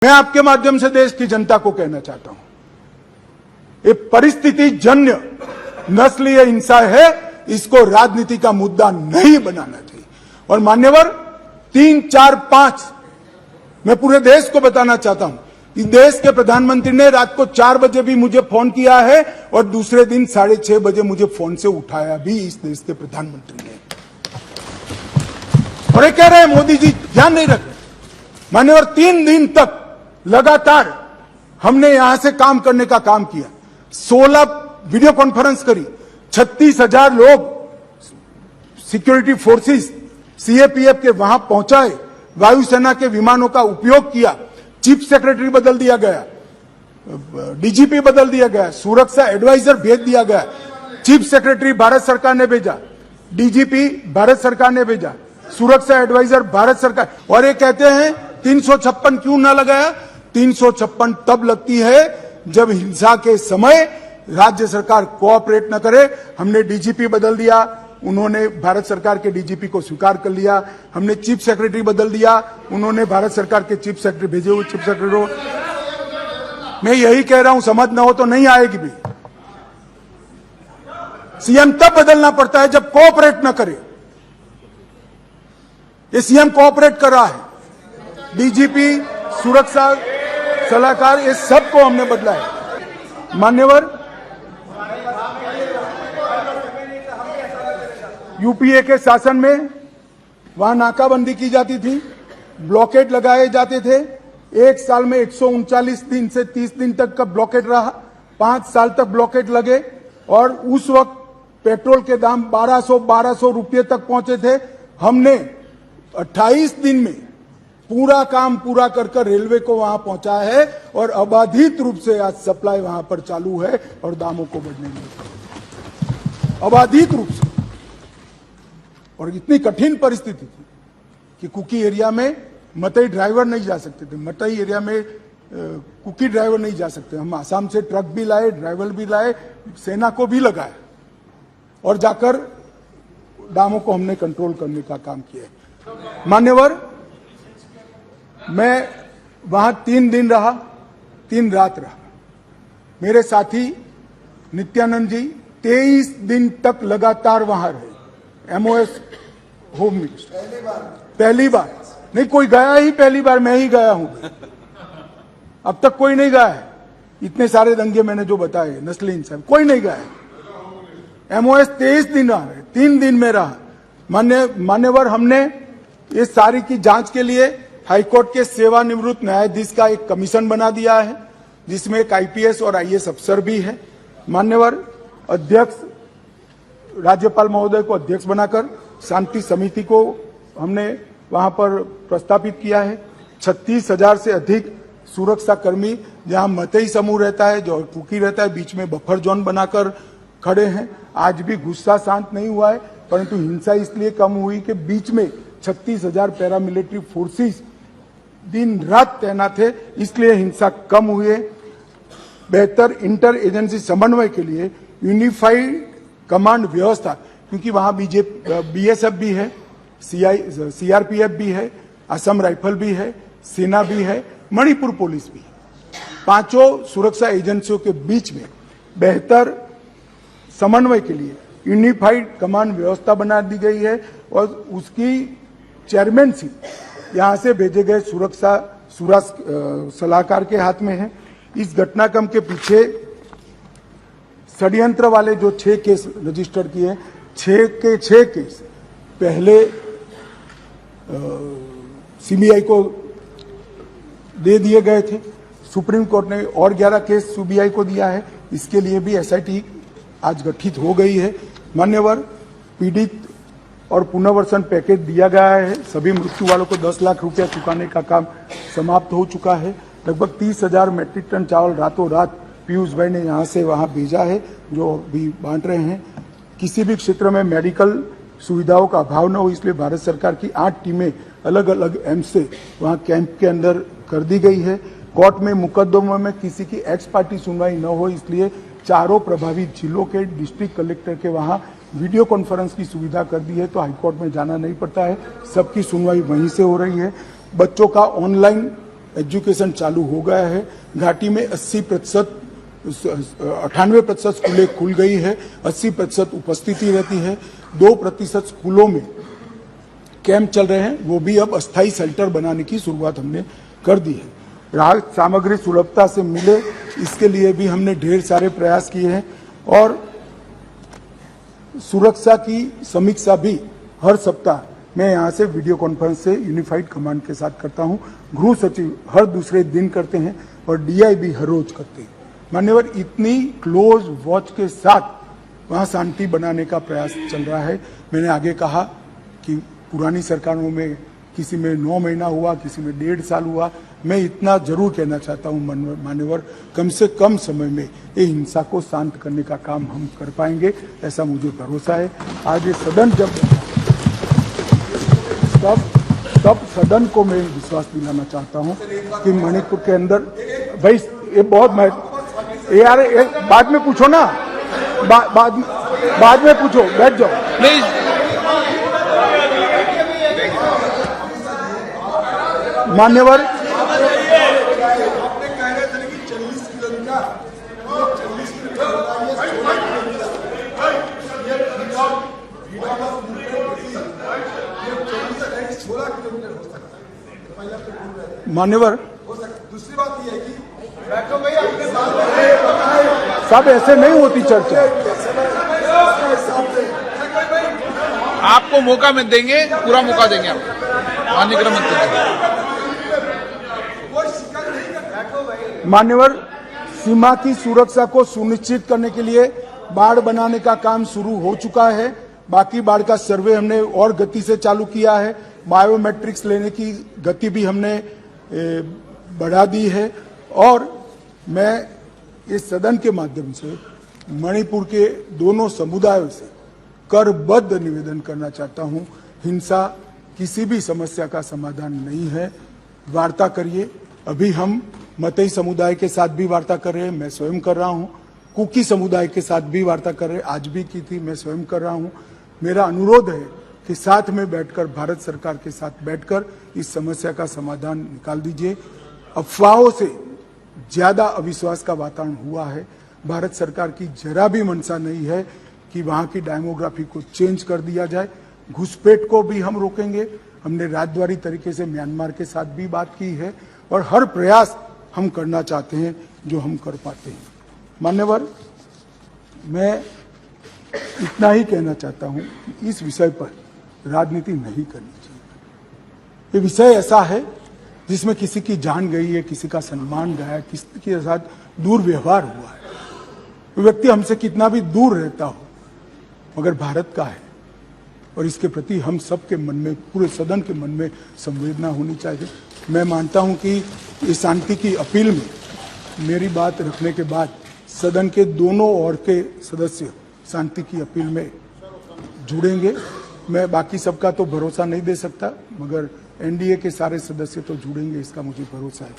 मैं आपके माध्यम से देश की जनता को कहना चाहता हूं, ये परिस्थिति जन्य नस्लीय हिंसा है, इसको राजनीति का मुद्दा नहीं बनाना चाहिए। और मान्यवर 3, 4, 5 मैं पूरे देश को बताना चाहता हूं कि देश के प्रधानमंत्री ने रात को 4 बजे भी मुझे फोन किया है और दूसरे दिन 6:30 बजे मुझे फोन से उठाया भी इस देश के प्रधानमंत्री ने। और ये कह रहे हैं मोदी जी ध्यान नहीं रख रहे। मान्यवर 3 दिन तक लगातार हमने यहां से काम करने का काम किया, 16 वीडियो कॉन्फ्रेंस करी, 36,000 लोग सिक्योरिटी फोर्सेस सीएपीएफ के वहां पहुंचाए, वायुसेना के विमानों का उपयोग किया, चीफ सेक्रेटरी बदल दिया गया, डीजीपी बदल दिया गया, सुरक्षा एडवाइजर भेज दिया गया, चीफ सेक्रेटरी भारत सरकार ने भेजा, डीजीपी भारत सरकार ने भेजा, सुरक्षा एडवाइजर भारत सरकार। और ये कहते हैं 356 क्यों ना लगाया? 356 तब लगती है जब हिंसा के समय राज्य सरकार कोऑपरेट न करे। हमने डीजीपी बदल दिया, उन्होंने भारत सरकार के डीजीपी को स्वीकार कर लिया, हमने चीफ सेक्रेटरी बदल दिया, उन्होंने भारत सरकार के चीफ सेक्रेटरी भेजे हुए चीफ सेक्रेटरी को। मैं यही कह रहा हूं, समझ न हो तो नहीं आएगी भी। सीएम तब बदलना पड़ता है जब कोऑपरेट न करे। ये सीएम कोऑपरेट कर रहा है, डीजीपी, सुरक्षा सलाहकार, ये सबको हमने बदला है। मान्यवर यूपीए के शासन में वहां नाकाबंदी की जाती थी, ब्लॉकेड लगाए जाते थे। एक साल में 139 दिन से 30 दिन तक का ब्लॉकेड रहा, 5 साल तक ब्लॉकेड लगे और उस वक्त पेट्रोल के दाम 1200 रुपये तक पहुंचे थे। हमने 28 दिन में पूरा काम पूरा कर रेलवे को वहां पहुंचा है और अबाधित रूप से आज सप्लाई वहां पर चालू है और दामों को बढ़ने नहीं, अबाधित रूप से। और इतनी कठिन परिस्थिति थी कि कुकी एरिया में मतई ड्राइवर नहीं जा सकते थे, मतई एरिया में कुकी ड्राइवर नहीं जा सकते। हम आसाम से ट्रक भी लाए, ड्राइवर भी लाए, सेना को भी लगाया और जाकर दामों को हमने कंट्रोल करने का काम किया है। मान्यवर मैं वहां 3 दिन रहा, 3 रात रहा। मेरे साथी नित्यानंद जी 23 दिन तक लगातार वहां रहे, एमओएस होम मिनिस्टर। पहली बार नहीं कोई गया ही, पहली बार मैं ही गया हूं। अब तक कोई नहीं गया है। इतने सारे दंगे मैंने जो बताए नस्ली हिंसा, कोई नहीं गया है। एमओएस 23 दिन रहा, 3 दिन में रहा। मान्यवर हमने ये सारी की जांच के लिए हाईकोर्ट के सेवानिवृत्त न्यायाधीश का एक कमीशन बना दिया है, जिसमें एक आईपीएस और आईएएस अफसर भी है। मान्यवर अध्यक्ष, राज्यपाल महोदय को अध्यक्ष बनाकर शांति समिति को हमने वहां पर प्रस्तापित किया है। 36,000 से अधिक सुरक्षा कर्मी, जहां मतई समूह रहता है, जो कुकी रहता है, बीच में बफर जोन बनाकर खड़े हैं। आज भी गुस्सा शांत नहीं हुआ है, परंतु हिंसा इसलिए कम हुई कि बीच में 36,000 पैरामिलिट्री फोर्सेस दिन रात तैनात थे, इसलिए हिंसा कम हुई है। बेहतर इंटर एजेंसी समन्वय के लिए यूनिफाइड कमांड व्यवस्था, क्योंकि वहां बीएसएफ भी है, सीआरपीएफ भी है, असम राइफल भी है, सेना भी है, मणिपुर पुलिस भी है। 5 सुरक्षा एजेंसियों के बीच में बेहतर समन्वय के लिए यूनिफाइड कमांड व्यवस्था बना दी गई है और उसकी चेयरमैनशिप यहां से भेजे गए सुरक्षा सलाहकार के हाथ में है। इस घटनाक्रम के पीछे षड्यंत्र वाले जो 6 केस रजिस्टर किए, 6 के 6 केस पहले सीबीआई को दे दिए गए थे। सुप्रीम कोर्ट ने और 11 केस सीबीआई को दिया है। इसके लिए भी एसआईटी आज गठित हो गई है। मान्यवर पीड़ित और पुनर्वसन पैकेज दिया गया है। सभी मृत्यु वालों को 10 लाख रुपया चुकाने का काम समाप्त हो चुका है। लगभग 30,000 मैट्रिक टन चावल रातों रात पीयूष भाई ने यहां से वहां भेजा है, जो भी बांट रहे हैं। किसी भी क्षेत्र में मेडिकल सुविधाओं का अभाव न हो, इसलिए भारत सरकार की 8 टीमें अलग अलग एम्स से वहां कैंप के अंदर कर दी गई है। कोर्ट में मुकदमों में किसी की एक्स पार्टी सुनवाई न हो, इसलिए चारों प्रभावित जिलों के डिस्ट्रिक्ट कलेक्टर के वहां वीडियो कॉन्फ्रेंस की सुविधा कर दी है, तो हाईकोर्ट में जाना नहीं पड़ता है, सबकी सुनवाई वहीं से हो रही है। बच्चों का ऑनलाइन एजुकेशन चालू हो गया है। घाटी में 98% स्कूलें खुल गई है, 80% उपस्थिति रहती है। 2% स्कूलों में कैंप चल रहे हैं, वो भी अब अस्थायी शेल्टर बनाने की शुरुआत हमने कर दी है। राहत सामग्री सुलभता से मिले, इसके लिए भी हमने ढेर सारे प्रयास किए हैं और सुरक्षा की समीक्षा भी हर सप्ताह मैं यहाँ से वीडियो कॉन्फ्रेंस से यूनिफाइड कमांड के साथ करता हूँ। गृह सचिव हर दूसरे दिन करते हैं और डीआई भी हर रोज करते हैं। मान्यवर, इतनी क्लोज वॉच के साथ वहाँ शांति बनाने का प्रयास चल रहा है। मैंने आगे कहा कि पुरानी सरकारों में किसी में 9 महीना हुआ, किसी में 1.5 साल हुआ। मैं इतना जरूर कहना चाहता हूँ मान्यवर, कम से कम समय में ये हिंसा को शांत करने का काम हम कर पाएंगे, ऐसा मुझे भरोसा है। आज ये सदन जब तब सदन को मैं विश्वास दिलाना चाहता हूँ कि मणिपुर के अंदर भाई ये बहुत यार बाद में पूछो ना, बाद में पूछो, बैठ जाओ प्लीज। मान्यवर, मान्यवर, दूसरी बात यह है कि सब ऐसे नहीं होती चर्चा। आपको मौका में देंगे, पूरा मौका देंगे आपको, माननीय गृह मंत्री। मान्यवर, सीमा की सुरक्षा को सुनिश्चित करने के लिए बाड़ बनाने का काम शुरू हो चुका है। बाकी बाड़ का सर्वे हमने और गति से चालू किया है। बायोमेट्रिक्स लेने की गति भी हमने बढ़ा दी है और मैं इस सदन के माध्यम से मणिपुर के दोनों समुदायों से करबद्ध निवेदन करना चाहता हूं, हिंसा किसी भी समस्या का समाधान नहीं है। वार्ता करिए। अभी हम मतई समुदाय के साथ भी वार्ता कर रहे हैं, मैं स्वयं कर रहा हूं। कुकी समुदाय के साथ भी वार्ता कर रहे हैं, आज भी की थी, मैं स्वयं कर रहा हूं। मेरा अनुरोध है कि साथ में बैठकर, भारत सरकार के साथ बैठकर इस समस्या का समाधान निकाल दीजिए। अफवाहों से ज्यादा अविश्वास का वातावरण हुआ है। भारत सरकार की जरा भी मंशा नहीं है कि वहां की डेमोग्राफी को चेंज कर दिया जाए। घुसपैठ को भी हम रोकेंगे। हमने राजद्वारी तरीके से म्यांमार के साथ भी बात की है और हर प्रयास हम करना चाहते हैं जो हम कर पाते हैं। मान्यवर, मैं इतना ही कहना चाहता हूं कि इस विषय पर राजनीति नहीं करनी चाहिए। ये विषय ऐसा है जिसमें किसी की जान गई है, किसी का सम्मान गया है, किसी के साथ दुर्व्यवहार हुआ है। वो व्यक्ति हमसे कितना भी दूर रहता हो, मगर भारत का है और इसके प्रति हम सबके मन में, पूरे सदन के मन में संवेदना होनी चाहिए। मैं मानता हूं कि इस शांति की अपील में मेरी बात रखने के बाद सदन के दोनों ओर के सदस्य शांति की अपील में जुड़ेंगे। मैं बाकी सबका तो भरोसा नहीं दे सकता, मगर एनडीए के सारे सदस्य तो जुड़ेंगे, इसका मुझे भरोसा है।